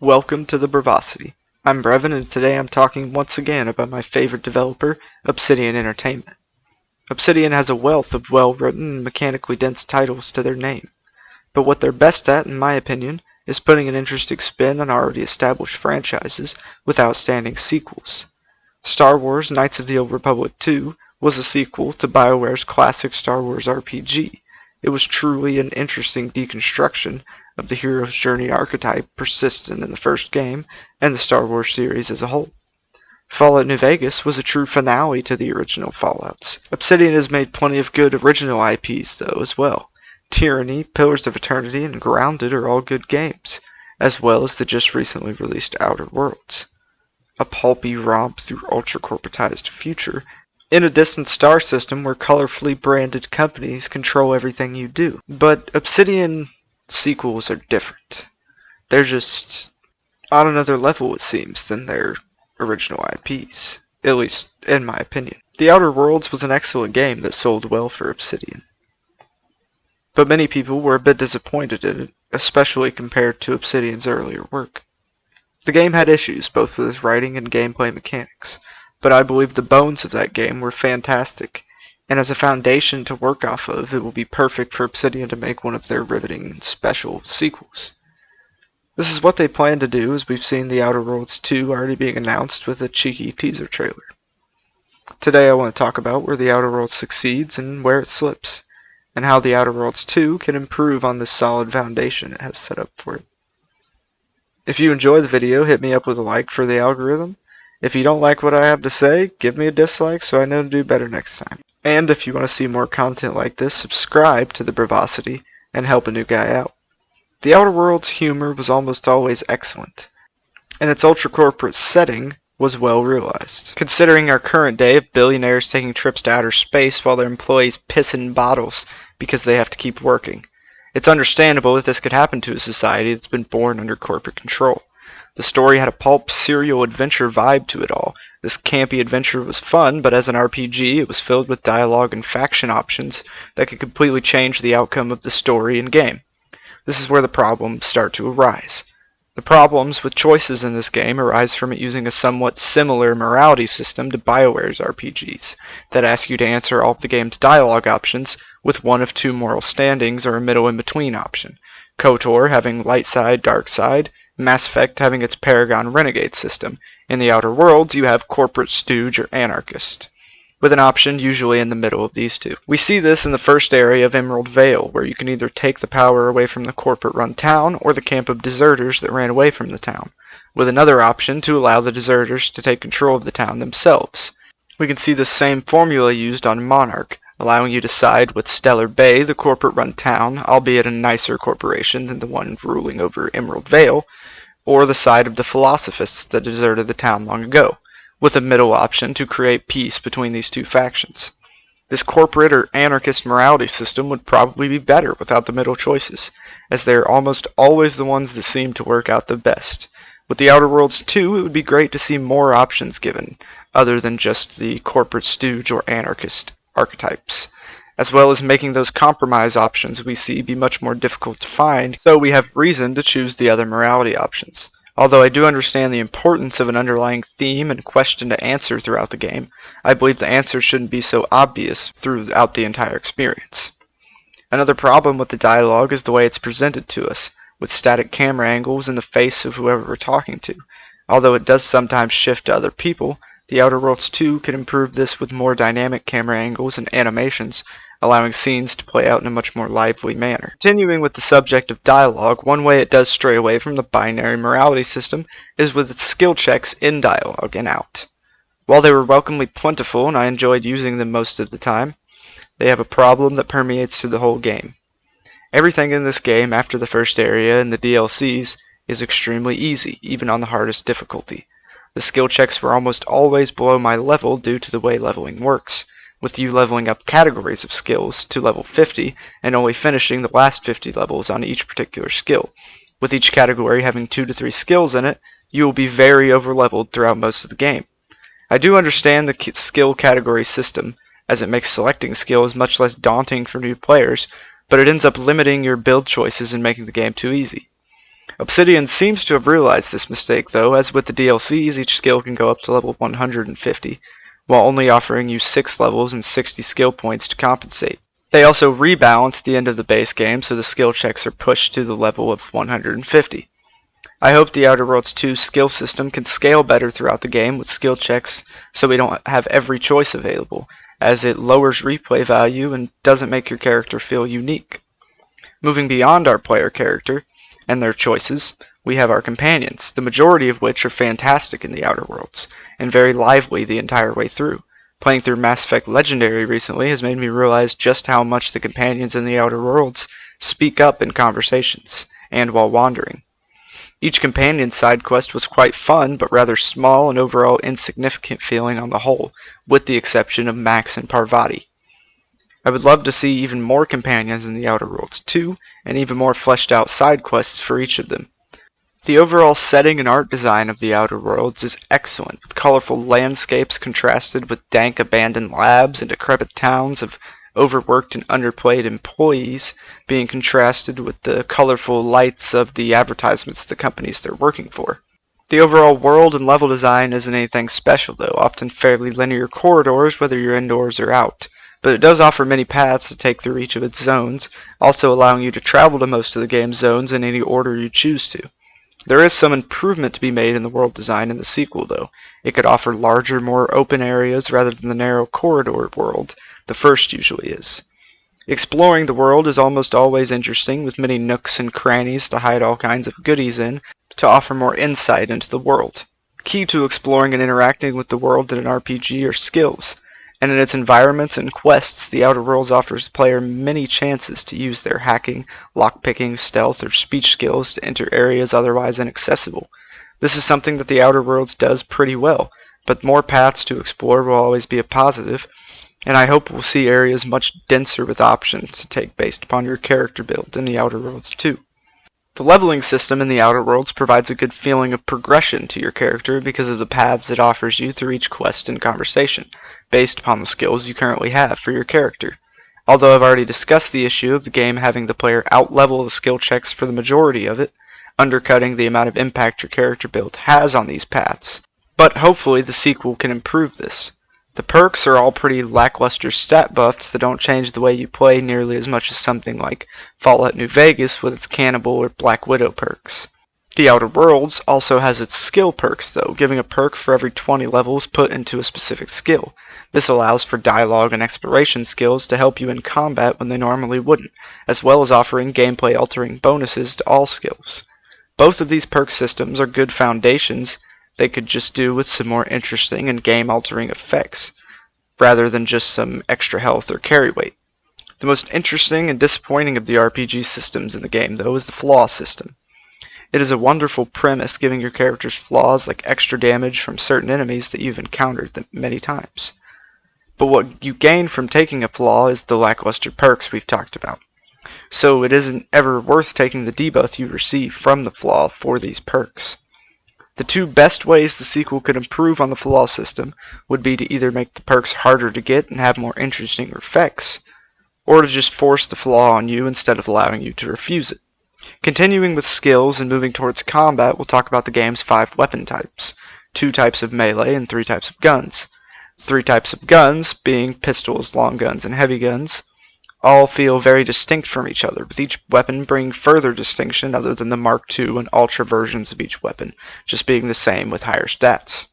Welcome to the Brevosity. I'm Brevon, and today I'm talking once again about my favorite developer, Obsidian Entertainment. Obsidian has a wealth of well-written and mechanically dense titles to their name, but what they're best at, in my opinion, is putting an interesting spin on already established franchises with outstanding sequels. Star Wars Knights of the Old Republic 2 was a sequel to BioWare's classic Star Wars RPG. It was truly an interesting deconstruction of the hero's journey archetype persistent in the first game and the Star Wars series as a whole. Fallout New Vegas was a true finale to the original Fallouts. Obsidian has made plenty of good original IPs though as well. Tyranny, Pillars of Eternity, and Grounded are all good games, as well as the just recently released Outer Worlds. A pulpy romp through ultra-corporatized future in a distant star system where colorfully branded companies control everything you do. But Obsidian sequels are different. They're just on another level, it seems, than their original IPs, at least in my opinion. The Outer Worlds was an excellent game that sold well for Obsidian, but many people were a bit disappointed in it, especially compared to Obsidian's earlier work. The game had issues, both with its writing and gameplay mechanics, but I believe the bones of that game were fantastic, and as a foundation to work off of, it will be perfect for Obsidian to make one of their riveting and special sequels. This is what they plan to do, as we've seen The Outer Worlds 2 already being announced with a cheeky teaser trailer. Today I want to talk about where The Outer Worlds succeeds and where it slips, and how The Outer Worlds 2 can improve on this solid foundation it has set up for it. If you enjoy the video, hit me up with a like for the algorithm. If you don't like what I have to say, give me a dislike so I know to do better next time. And if you want to see more content like this, subscribe to the Brevosity and help a new guy out. The Outer Worlds humor was almost always excellent, and its ultra-corporate setting was well realized. Considering our current day of billionaires taking trips to outer space while their employees piss in bottles because they have to keep working, it's understandable that this could happen to a society that's been born under corporate control. The story had a pulp serial adventure vibe to it all. This campy adventure was fun, but as an RPG, it was filled with dialogue and faction options that could completely change the outcome of the story and game. This is where the problems start to arise. The problems with choices in this game arise from it using a somewhat similar morality system to BioWare's RPGs, that ask you to answer all of the game's dialogue options with one of two moral standings or a middle in-between option. KOTOR having light side, dark side, Mass Effect having its Paragon Renegade system. In the Outer Worlds, you have Corporate Stooge or Anarchist, with an option usually in the middle of these two. We see this in the first area of Emerald Vale, where you can either take the power away from the corporate-run town or the camp of deserters that ran away from the town, with another option to allow the deserters to take control of the town themselves. We can see the same formula used on Monarch, allowing you to side with Stellar Bay, the corporate-run town, albeit a nicer corporation than the one ruling over Emerald Vale, or the side of the Philosophists that deserted the town long ago, with a middle option to create peace between these two factions. This corporate or anarchist morality system would probably be better without the middle choices, as they are almost always the ones that seem to work out the best. With The Outer Worlds 2, it would be great to see more options given, other than just the corporate stooge or anarchist archetypes, as well as making those compromise options we see be much more difficult to find, so we have reason to choose the other morality options. Although I do understand the importance of an underlying theme and question to answer throughout the game, I believe the answers shouldn't be so obvious throughout the entire experience. Another problem with the dialogue is the way it's presented to us, with static camera angles in the face of whoever we're talking to. Although it does sometimes shift to other people, The Outer Worlds 2 can improve this with more dynamic camera angles and animations, allowing scenes to play out in a much more lively manner. Continuing with the subject of dialogue, one way it does stray away from the binary morality system is with its skill checks in dialogue and out. While they were welcomely plentiful and I enjoyed using them most of the time, they have a problem that permeates through the whole game. Everything in this game after the first area and the DLCs is extremely easy, even on the hardest difficulty. The skill checks were almost always below my level due to the way leveling works, with you leveling up categories of skills to level 50 and only finishing the last 50 levels on each particular skill. With each category having 2 to 3 skills in it, you will be very overleveled throughout most of the game. I do understand the skill category system, as it makes selecting skills much less daunting for new players, but it ends up limiting your build choices and making the game too easy. Obsidian seems to have realized this mistake though, as with the DLCs each skill can go up to level 150, while only offering you 6 levels and 60 skill points to compensate. They also rebalance the end of the base game so the skill checks are pushed to the level of 150. I hope the Outer Worlds 2 skill system can scale better throughout the game with skill checks so we don't have every choice available, as it lowers replay value and doesn't make your character feel unique. Moving beyond our player character and their choices, we have our companions, the majority of which are fantastic in the Outer Worlds, and very lively the entire way through. Playing through Mass Effect Legendary recently has made me realize just how much the companions in the Outer Worlds speak up in conversations, and while wandering. Each companion side quest was quite fun, but rather small and overall insignificant feeling on the whole, with the exception of Max and Parvati. I would love to see even more companions in the Outer Worlds too, and even more fleshed out side quests for each of them. The overall setting and art design of the Outer Worlds is excellent, with colorful landscapes contrasted with dank abandoned labs and decrepit towns of overworked and underplayed employees being contrasted with the colorful lights of the advertisements the companies they're working for. The overall world and level design isn't anything special though, often fairly linear corridors whether you're indoors or out. But it does offer many paths to take through each of its zones, also allowing you to travel to most of the game's zones in any order you choose to. There is some improvement to be made in the world design in the sequel, though. It could offer larger, more open areas rather than the narrow corridor world the first usually is. Exploring the world is almost always interesting, with many nooks and crannies to hide all kinds of goodies in, to offer more insight into the world. Key to exploring and interacting with the world in an RPG are skills, and in its environments and quests, the Outer Worlds offers the player many chances to use their hacking, lockpicking, stealth, or speech skills to enter areas otherwise inaccessible. This is something that the Outer Worlds does pretty well, but more paths to explore will always be a positive, and I hope we'll see areas much denser with options to take based upon your character build in the Outer Worlds too. The leveling system in the Outer Worlds provides a good feeling of progression to your character because of the paths it offers you through each quest and conversation, based upon the skills you currently have for your character. Although I've already discussed the issue of the game having the player outlevel the skill checks for the majority of it, undercutting the amount of impact your character build has on these paths. But hopefully the sequel can improve this. The perks are all pretty lackluster stat buffs that don't change the way you play nearly as much as something like Fallout New Vegas with its Cannibal or Black Widow perks. The Outer Worlds also has its skill perks though, giving a perk for every 20 levels put into a specific skill. This allows for dialogue and exploration skills to help you in combat when they normally wouldn't, as well as offering gameplay altering bonuses to all skills. Both of these perk systems are good foundations they could just do with some more interesting and game-altering effects, rather than just some extra health or carry weight. The most interesting and disappointing of the RPG systems in the game, though, is the flaw system. It is a wonderful premise giving your characters flaws like extra damage from certain enemies that you've encountered many times. But what you gain from taking a flaw is the lackluster perks we've talked about. So it isn't ever worth taking the debuff you receive from the flaw for these perks. The two best ways the sequel could improve on the flaw system would be to either make the perks harder to get and have more interesting effects, or to just force the flaw on you instead of allowing you to refuse it. Continuing with skills and moving towards combat, we'll talk about the game's 5 weapon types, 2 types of melee and 3 types of guns. 3 types of guns, being pistols, long guns, and heavy guns, all feel very distinct from each other, with each weapon bringing further distinction other than the Mark II and Ultra versions of each weapon, just being the same with higher stats.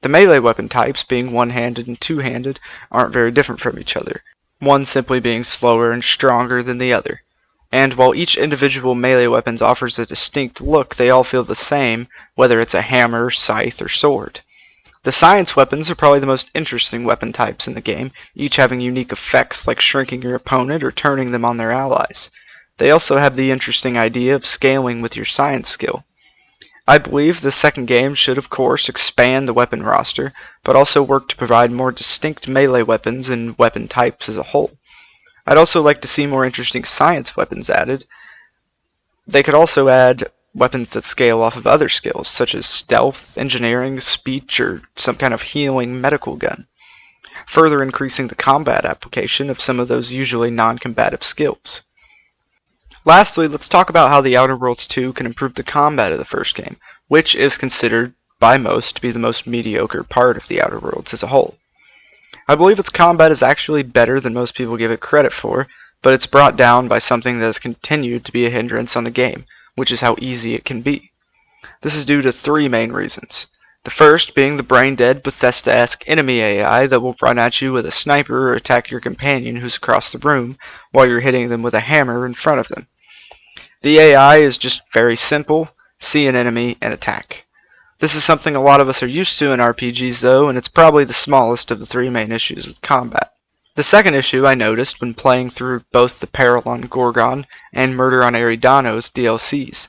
The melee weapon types, being one-handed and two-handed, aren't very different from each other, one simply being slower and stronger than the other. And while each individual melee weapon offers a distinct look, they all feel the same, whether it's a hammer, scythe, or sword. The science weapons are probably the most interesting weapon types in the game, each having unique effects like shrinking your opponent or turning them on their allies. They also have the interesting idea of scaling with your science skill. I believe the second game should of course expand the weapon roster, but also work to provide more distinct melee weapons and weapon types as a whole. I'd also like to see more interesting science weapons added. They could also add weapons that scale off of other skills, such as stealth, engineering, speech, or some kind of healing medical gun, further increasing the combat application of some of those usually non-combative skills. Lastly, let's talk about how The Outer Worlds 2 can improve the combat of the first game, which is considered by most to be the most mediocre part of The Outer Worlds as a whole. I believe its combat is actually better than most people give it credit for, but it's brought down by something that has continued to be a hindrance on the game, which is how easy it can be. This is due to three main reasons. The first being the brain-dead Bethesda-esque enemy AI that will run at you with a sniper or attack your companion who's across the room while you're hitting them with a hammer in front of them. The AI is just very simple: see an enemy and attack. This is something a lot of us are used to in RPGs though, and it's probably the smallest of the three main issues with combat. The second issue I noticed when playing through both the Peril on Gorgon and Murder on Eridanos DLCs.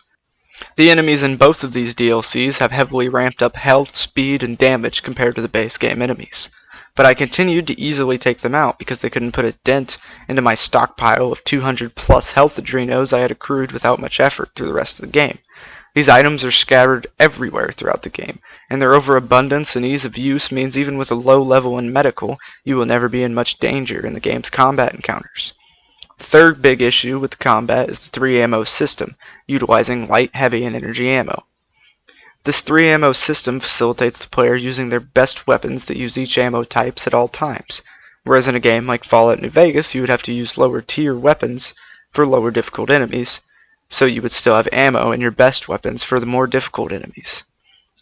The enemies in both of these DLCs have heavily ramped up health, speed, and damage compared to the base game enemies, but I continued to easily take them out because they couldn't put a dent into my stockpile of 200 plus health adrenos I had accrued without much effort through the rest of the game. These items are scattered everywhere throughout the game, and their overabundance and ease of use means even with a low level in medical, you will never be in much danger in the game's combat encounters. The third big issue with the combat is the 3 ammo system, utilizing light, heavy, and energy ammo. This 3 ammo system facilitates the player using their best weapons that use each ammo types at all times, whereas in a game like Fallout New Vegas you would have to use lower tier weapons for lower difficult enemies, so you would still have ammo in your best weapons for the more difficult enemies.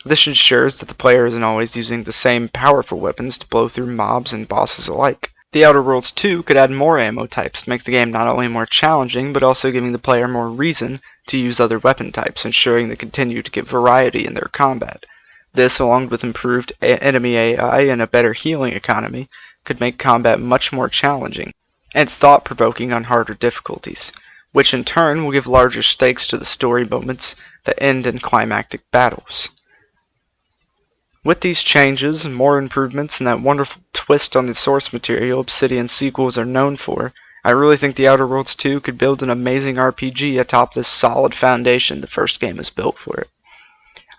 This ensures that the player isn't always using the same powerful weapons to blow through mobs and bosses alike. The Outer Worlds 2 could add more ammo types to make the game not only more challenging, but also giving the player more reason to use other weapon types, ensuring they continue to get variety in their combat. This, along with improved enemy AI and a better healing economy, could make combat much more challenging and thought-provoking on harder difficulties, which in turn will give larger stakes to the story moments that end in climactic battles. With these changes, more improvements, and that wonderful twist on the source material Obsidian sequels are known for, I really think The Outer Worlds 2 could build an amazing RPG atop this solid foundation the first game has built for it.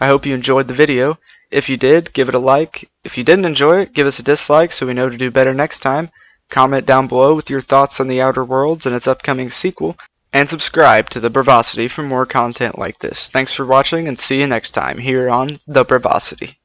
I hope you enjoyed the video. If you did, give it a like. If you didn't enjoy it, give us a dislike so we know to do better next time. Comment down below with your thoughts on The Outer Worlds and its upcoming sequel, and subscribe to The Brevosity for more content like this. Thanks for watching, and see you next time here on The Brevosity.